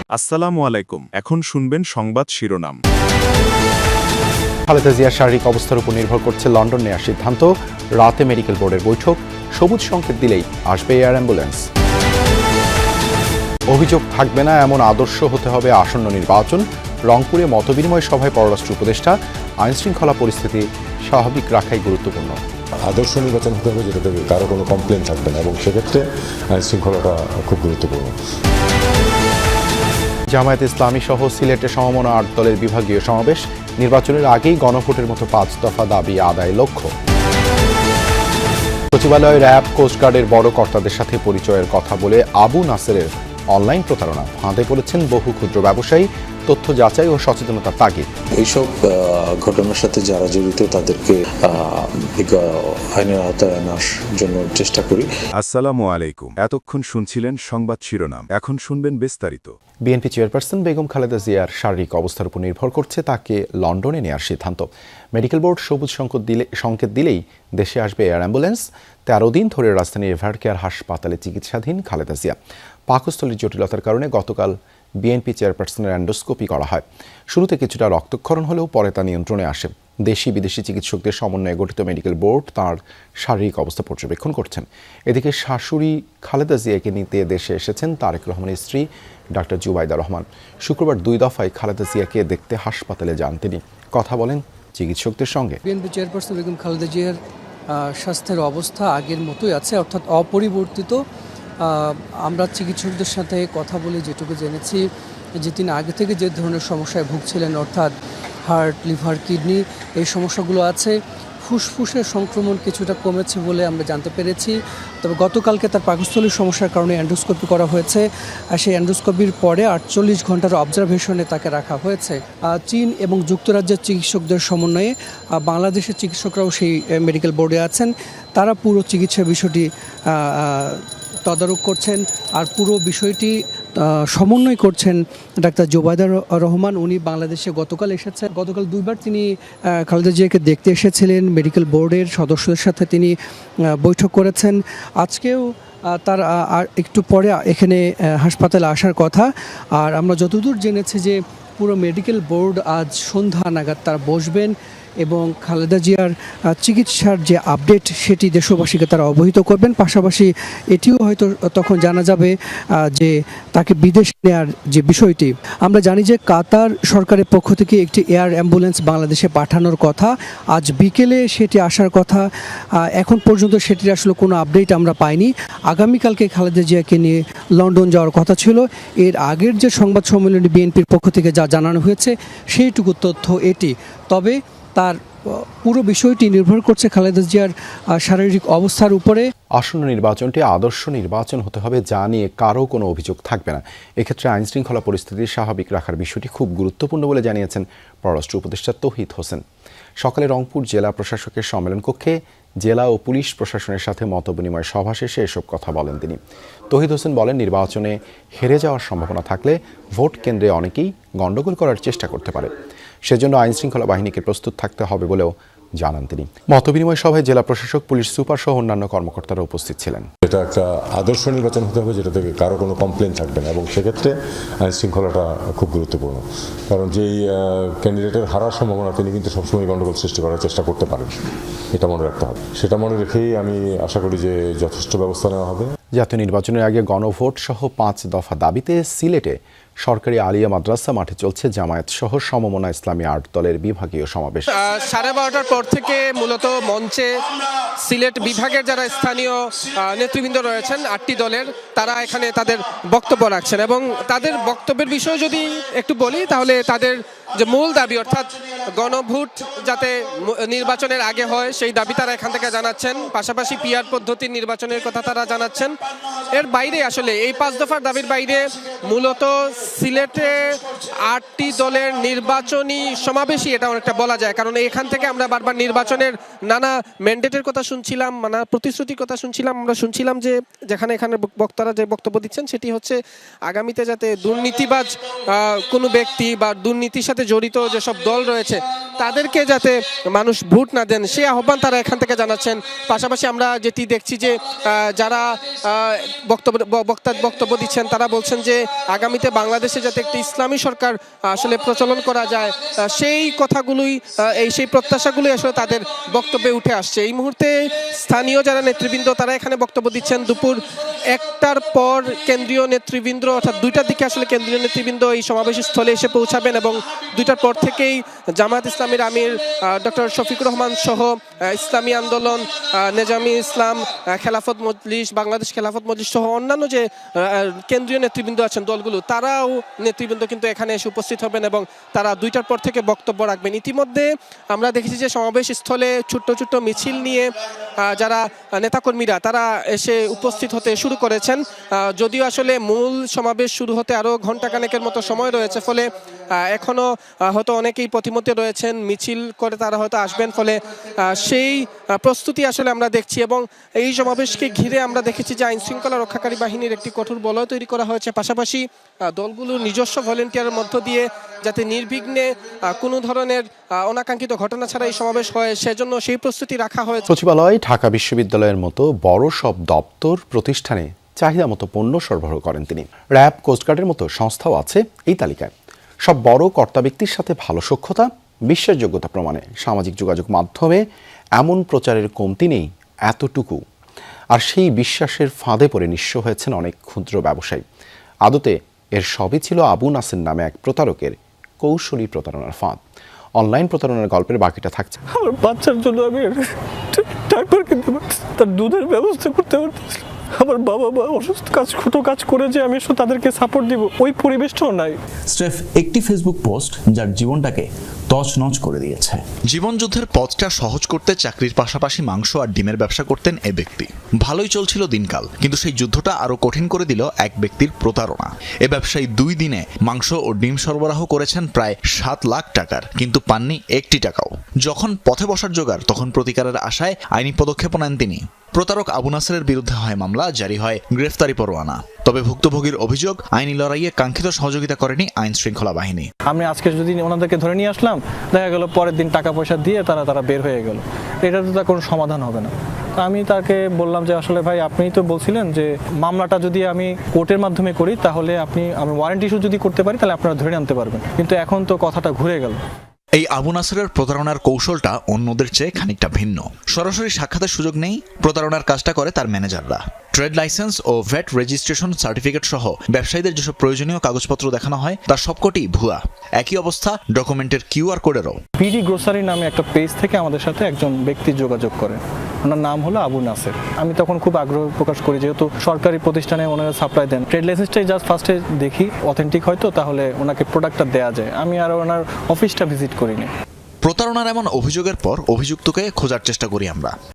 আসসালামু আলাইকুম। এখন শুনবেন সংবাদ শিরোনাম। খালেদা জিয়ার শারীরিক অবস্থার উপর নির্ভর করছে লন্ডন নেওয়ার সিদ্ধান্ত। রাতে মেডিকেল বোর্ডের বৈঠক, সবুজ সংকেত দিলেই আসবে এয়ার অ্যাম্বুলেন্স। অভিযোগ থাকবে না এমন আদর্শ হতে হবে আসন্ন নির্বাচন। রংপুরে মতবিনিময় সভায় পররাষ্ট্র উপদেষ্টা। আইনশৃঙ্খলা পরিস্থিতি স্বাভাবিক রাখাই গুরুত্বপূর্ণ। আদর্শ নির্বাচন হতে হবে যেটাতে কারো কোনো কমপ্লেন থাকবে না এবং সেক্ষেত্রে আইনশৃঙ্খলাটা খুব গুরুত্বপূর্ণ। জামায়াত ইসলামী সহ সিলেটে সমমনা ৮ দলের বিভাগীয় সমাবেশ। নির্বাচনের আগেই গণভোটের মতো ৫ দফা দাবি আদায় লক্ষ্য। সচিবালয়ে র্যাব, কোস্টগার্ডের বড় কর্তাদের সাথে পরিচয়ের কথা বলে আবু নাসেরের অনলাইন প্রতারণা। ফাঁদে পড়েছেন বহু ক্ষুদ্র ব্যবসায়ী। তথ্য যাচাই ও সচেতনতার তাগিদ। এইসব ঘটনার সাথে যারা জড়িত তাদেরকে আইনের আওতায় আনার জন্য চেষ্টা করি। আসসালামু আলাইকুম। এতক্ষণ শুনছিলেন সংবাদ শিরোনাম, এখন শুনবেন বিস্তারিত। বিএনপি চেয়ারপারসন বেগম খালেদা জিয়ার শারীরিক অবস্থার উপর নির্ভর করছে তাকে লন্ডনে নেওয়ার সিদ্ধান্ত। মেডিকেল বোর্ড সবুজ সংকেত দিলেই দেশে আসবে এয়ার অ্যাম্বুলেন্স। ১৩ দিন ধরে রাজধানীর এভার কেয়ার হাসপাতালে চিকিৎসাধীন খালেদা জিয়া। পাকস্থলীর জটিলতার কারণে গতকাল বিএনপি চেয়ারপারসনের অ্যান্ডোস্কোপি করা হয়। শুরুতে কিছুটা রক্তক্ষরণ হলেও পরে তা নিয়ন্ত্রণে আসে। দেশি বিদেশি চিকিৎসকদের সমন্বয়ে গঠিত মেডিকেল বোর্ড তাঁর শারীরিক অবস্থা পর্যবেক্ষণ করছেন। এদিকে শাশুড়ি খালেদা জিয়াকে নিতে দেশে এসেছেন তারেক রহমানের স্ত্রী ডাক্তার জুবাইদা রহমান। শুক্রবার ২ দফায় খালেদা জিয়াকে দেখতে হাসপাতালে যান তিনি। কথা বলেন চিকিৎসকদের সঙ্গে। বিএনপি চেয়ারপারসন বেগম খালেদা জিয়ার স্বাস্থ্যের অবস্থা আগের মতোই আছে, অর্থাৎ অপরিবর্তিত। আমরা চিকিৎসকদের সাথে কথা বলে যেটুকু জেনেছি যে তিনি আগে থেকে যে ধরনের সমস্যায় ভুগছিলেন, অর্থাৎ হার্ট, লিভার, কিডনি এই সমস্যাগুলো আছে। ফুসফুসের সংক্রমণ কিছুটা কমেছে বলে আমরা জানতে পেরেছি। তবে গতকালকে তার পাকস্থলীর সমস্যার কারণে অ্যান্ডোস্কোপি করা হয়েছে। আর সেই অ্যান্ডোস্কোপির পরে ৪৮ ঘন্টার অবজারভেশনে তাকে রাখা হয়েছে। চীন এবং যুক্তরাজ্যের চিকিৎসকদের সমন্বয়ে বাংলাদেশের চিকিৎসকরাও সেই মেডিকেল বোর্ডে আছেন। তারা পুরো চিকিৎসার বিষয়টি তদারক করছেন আর পুরো বিষয়টি সমন্বয় করছেন ডাক্তার জুবাইদা রহমান। উনি বাংলাদেশে গতকাল এসেছেন। গতকাল ২বার তিনি খালেদা জিয়াকে দেখতে এসেছিলেন। মেডিকেল বোর্ডের সদস্যদের সাথে তিনি বৈঠক করেছেন। আজকেও তার একটু পরে এখানে হাসপাতালে আসার কথা। আর আমরা যতদূর জেনেছি যে পুরো মেডিকেল বোর্ড আজ সন্ধ্যা নাগাদ তারা বসবেন এবং খালেদা জিয়ার চিকিৎসার যে আপডেট সেটি দেশবাসীকে তারা অবহিত করবেন। পাশাপাশি এটিও হয়তো তখন জানা যাবে যে তাকে বিদেশে নেওয়ার যে বিষয়টি। আমরা জানি যে কাতার সরকারের পক্ষ থেকে একটি এয়ার অ্যাম্বুলেন্স বাংলাদেশে পাঠানোর কথা। আজ বিকেলে সেটি আসার কথা। এখন পর্যন্ত সেটির আসলে কোনো আপডেট আমরা পাইনি। আগামীকালকে খালেদা জিয়াকে নিয়ে লন্ডন যাওয়ার কথা ছিল। এর আগের যে সংবাদ সম্মেলনে বিএনপির পক্ষ থেকে যা জানানো হয়েছে সেইটুকু তথ্য এটি। তবে তার পুরো বিষয়টি নির্ভর করছে খালেদা জিয়ার শারীরিক অবস্থার উপরে। আসন্ন নির্বাচনটি আদর্শ নির্বাচন হতে হবে, যা নিয়ে কারো কোনো অভিযোগ থাকবে না। এক্ষেত্রে আইনশৃঙ্খলা পরিস্থিতি স্বাভাবিক রাখার বিষয়টি খুব গুরুত্বপূর্ণ বলে জানিয়েছেন পররাষ্ট্র উপদেষ্টা তৌহিদ হোসেন। সকালে রংপুর জেলা প্রশাসকের সম্মেলন কক্ষে জেলা ও পুলিশ প্রশাসনের সাথে মতবিনিময় সভা শেষে এসব কথা বলেন তিনি। তৌহিদ হোসেন বলেন, নির্বাচনে হেরে যাওয়ার সম্ভাবনা থাকলে ভোট কেন্দ্রে অনেকেই গণ্ডগোল করার চেষ্টা করতে পারে। সেজন্য আইনশৃঙ্খলা বাহিনীকে প্রস্তুত থাকতে হবে বলেও জানান তিনি। মতবিনিময় সভায় জেলা প্রশাসক, পুলিশ সুপার সহ অন্যান্য কর্মকর্তারা উপস্থিত ছিলেন। এটা একটা আদর্শ নির্বাচন হতে হবে যেটাতে কারো কোনো কমপ্লেন থাকবে না এবং সেক্ষেত্রে আইনশৃঙ্খলাটা খুব গুরুত্বপূর্ণ। কারণ যেই ক্যান্ডিডেটের হারার সম্ভাবনা তিনি কিন্তু সবসময় গণ্ডগোল সৃষ্টি করার চেষ্টা করতে পারেন, এটা মনে রাখতে হবে। সেটা মনে রেখেই আমি আশা করি যে যথেষ্ট ব্যবস্থা নেওয়া হবে। জাতীয় নির্বাচনের আগে গণভোট সহ ৫ দফা দাবিতে সিলেটে সরকারি আলিয়া মাদ্রাসা মাঠে চলছে জামায়াত সহ সমমনা ইসলামী ৮ দলের বিভাগীয় সমাবেশ। 12:30টার পর থেকে মূলত মঞ্চে সিলেট বিভাগের যারা স্থানীয় নেতৃবৃন্দ রয়েছেন ৮টি দলের, তারা এখানে তাদের বক্তব্য রাখছেন এবং তাদের বক্তব্যের বিষয়ে যদি একটু বলি তাহলে তাদের যে মূল দাবি, অর্থাৎ গণভোট যাতে নির্বাচনের আগে হয় সেই দাবি তারা এখান থেকে জানাচ্ছেন। পাশাপাশি পিআর পদ্ধতির নির্বাচনের কথা তারা জানাচ্ছেন। এর বাইরে আসলে এই ৫ দফার দাবির বাইরে মূলত সিলেটে ৮টি দলের নির্বাচনী সমাবেশই এটা অনেকটা বলা যায়। কারণ এখান থেকে আমরা বারবার নির্বাচনের নানা ম্যান্ডেটের কথা শুনছিলাম, নানা প্রতিশ্রুতির কথা শুনছিলাম। আমরা শুনছিলাম যে এখানে বক্তারা যে বক্তব্য দিচ্ছেন সেটি হচ্ছে আগামীতে যাতে দুর্নীতিবাজ কোনো ব্যক্তি বা দুর্নীতির সাথে জড়িত যেসব দল রয়েছে তাদেরকে যাতে মানুষ ভোট না দেন, সে আহ্বান তারা এখান থেকে জানাচ্ছেন। পাশাপাশি আমরা যেটি দেখছি যে যারা বক্তব্য দিচ্ছেন তারা বলছেন যে আগামীতে বাংলাদেশ বাংলাদেশে যাতে একটি ইসলামী সরকার আসলে প্রচলন করা যায়, সেই কথাগুলোই সেই প্রত্যাশাগুলোই আসলে তাদের বক্তব্যে উঠে আসছে। এই মুহূর্তে স্থানীয় যারা নেতৃবৃন্দ তারা এখানে বক্তব্য দিচ্ছেন। দুপুর 1টার পর কেন্দ্রীয় নেতৃবৃন্দ অর্থাৎ 2টার দিকে আসলে কেন্দ্রীয় নেতৃবৃন্দ এই সমাবেশ স্থলে এসে পৌঁছাবেন এবং 2টার পর থেকেই জামায়াত ইসলামীর আমির ডক্টর শফিকুর রহমান সহ ইসলামী আন্দোলন, নেজামি ইসলাম, খেলাফত মজলিস, বাংলাদেশ খেলাফত মজলিস সহ অন্যান্য যে কেন্দ্রীয় নেতৃবৃন্দ আছেন দলগুলো, তারাও নেতৃবৃন্দ কিন্তু এখানে এসে উপস্থিত হবেন এবং তারা 2টার পর থেকে বক্তব্য রাখবেন। ইতিমধ্যে আমরা দেখেছি যে সমাবেশ স্থলে ছোট্ট ছোট্ট মিছিল নিয়ে যারা নেতাকর্মীরা তারা এসে উপস্থিত হতে শুরু করেছেন। যদিও আসলে মূল সমাবেশ শুরু হতে আরও ঘণ্টাখানেকের মতো সময় রয়েছে, ফলে এখনও হয়তো অনেকেই পথিমধ্যে রয়েছেন, মিছিল করে তারা হয়তো আসবেন, ফলে সেই প্রস্তুতি আসলে আমরা দেখছি। এবং এই সমাবেশকে ঘিরে আমরা দেখেছি যে আইন শৃঙ্খলা রক্ষাকারী বাহিনীর একটি কঠোর বলয় তৈরি করা হয়েছে, পাশাপাশি দলগুলোর নিজস্ব ভলেন্টিয়ারের মধ্য দিয়ে যাতে নির্বিঘ্নে কোনো ধরনের অনাকাঙ্ক্ষিত ঘটনা ছাড়া এই সমাবেশ হয় সেজন্য সেই প্রস্তুতি রাখা হয়েছে। সচিবালয় ঢাকা বিশ্ববিদ্যালয়ের মতো বড় সব দপ্তর প্রতিষ্ঠানে চাহিদা মতো পণ্য সরবরাহ করেন তিনি। র্যাব, কোস্টগার্ডের মতো সংস্থাও আছে এই তালিকায়। সব বড় কর্তা ব্যক্তির সাথে ভালো সখ্যতা, বিশ্বাসযোগ্যতা প্রমাণে সামাজিক যোগাযোগ মাধ্যমে এমন প্রচারের কমতি নেই এতটুকু। আর সেই বিশ্বাসের ফাঁদে পড়ে নিঃস্ব হয়েছেন অনেক ক্ষুদ্র ব্যবসায়ী। আদতে এর সবই ছিল আবু নাসের নামে এক প্রতারকের কৌশলী প্রতারণার ফাঁদ। অনলাইন প্রতারণার গল্পের বাকিটা থাকছে। আমার বাচ্চার জন্য আমি ডাক্তার কিনতে পারছি, তার দুধের ব্যবস্থা করতে পারতেছি। আমার বাবা মা অসুস্থ, ছোট কাজ করে যে আমি তাদেরকে সাপোর্ট দিব, ওই পরিবেশটাও নাই। স্রেফ একটি ফেসবুক পোস্ট যার জীবনটাকে তছনছ করে দিয়েছে। জীবনযুদ্ধের পথটা সহজ করতে চাকরির পাশাপাশি মাংস আর ডিমের ব্যবসা করতেন এ ব্যক্তি। ভালোই চলছিল দিনকাল, কিন্তু সেই যুদ্ধটা আরো কঠিন করে দিল এক ব্যক্তির প্রতারণা। এ ব্যবসায়ী 2 দিনে মাংস ও ডিম সরবরাহ করেছেন প্রায় 7 লাখ টাকার, কিন্তু পাননি 1টি টাকাও। যখন পথে বসার জোগাড়, তখন প্রতিকারের আশায় আইনি পদক্ষেপ নেন তিনি। প্রতারক আবু নাসেরের বিরুদ্ধে হয় মামলা, জারি হয় গ্রেফতারি পরোয়ানা। তবে ভুক্তভোগীর অভিযোগ, আইনি লড়াইয়ে কাঙ্ক্ষিত সহযোগিতা করেনি আইন শৃঙ্খলা বাহিনী। আমি আজকে যদি ওনাদেরকে ধরে নিয়ে আসলাম, দেখা গেল পরের দিন টাকা পয়সা দিয়ে তারা বের হয়ে গেল, এটা তো তার কোনো সমাধান হবে না। আমি তাকে বললাম যে আসলে ভাই, আপনিই তো বলছিলেন যে মামলাটা যদি আমি কোর্টের মাধ্যমে করি তাহলে আমি ওয়ারেন্ট ইস্যু যদি করতে পারি তাহলে আপনারা ধরে আনতে পারবেন, কিন্তু এখন তো কথাটা ঘুরে গেল। এই আবু নাসেরের প্রতারণার কৌশলটা অন্যদের চেয়ে খানিকটা ভিন্ন। সরাসরি সাক্ষাতের সুযোগ নেই, প্রতারণার কাজটা করে তার ম্যানেজাররা। ট্রেড লাইসেন্স ও ভ্যাট রেজিস্ট্রেশন সার্টিফিকেট সহ ব্যবসায়ীদের যেসব প্রয়োজনীয় কাগজপত্র দেখানো হয় তার সবকটি ভুয়া। একই অবস্থা ডকুমেন্টের QR কোডেরও। বিডি গ্রোসারি নামে একটা পেজ থেকে আমাদের সাথে একজন ব্যক্তি যোগাযোগ করেন, ওনার নাম হলো আবু নাসের। আমি তখন খুব আগ্রহ প্রকাশ করি, যেহেতু সরকারি প্রতিষ্ঠানে ওনারা সাপ্লাই দেন, ট্রেড লাইসেন্সটাই জাস্ট ফার্স্টে দেখি অথেন্টিক হয়তো তাহলে ওনাকে প্রোডাক্টটা দেওয়া যায়। আমি আর ওনার অফিসটা ভিজিট করিনি। প্রতারণার এমন অভিযোগের পর অভিযুক্তকে খোঁজার চেষ্টা করি আমরা।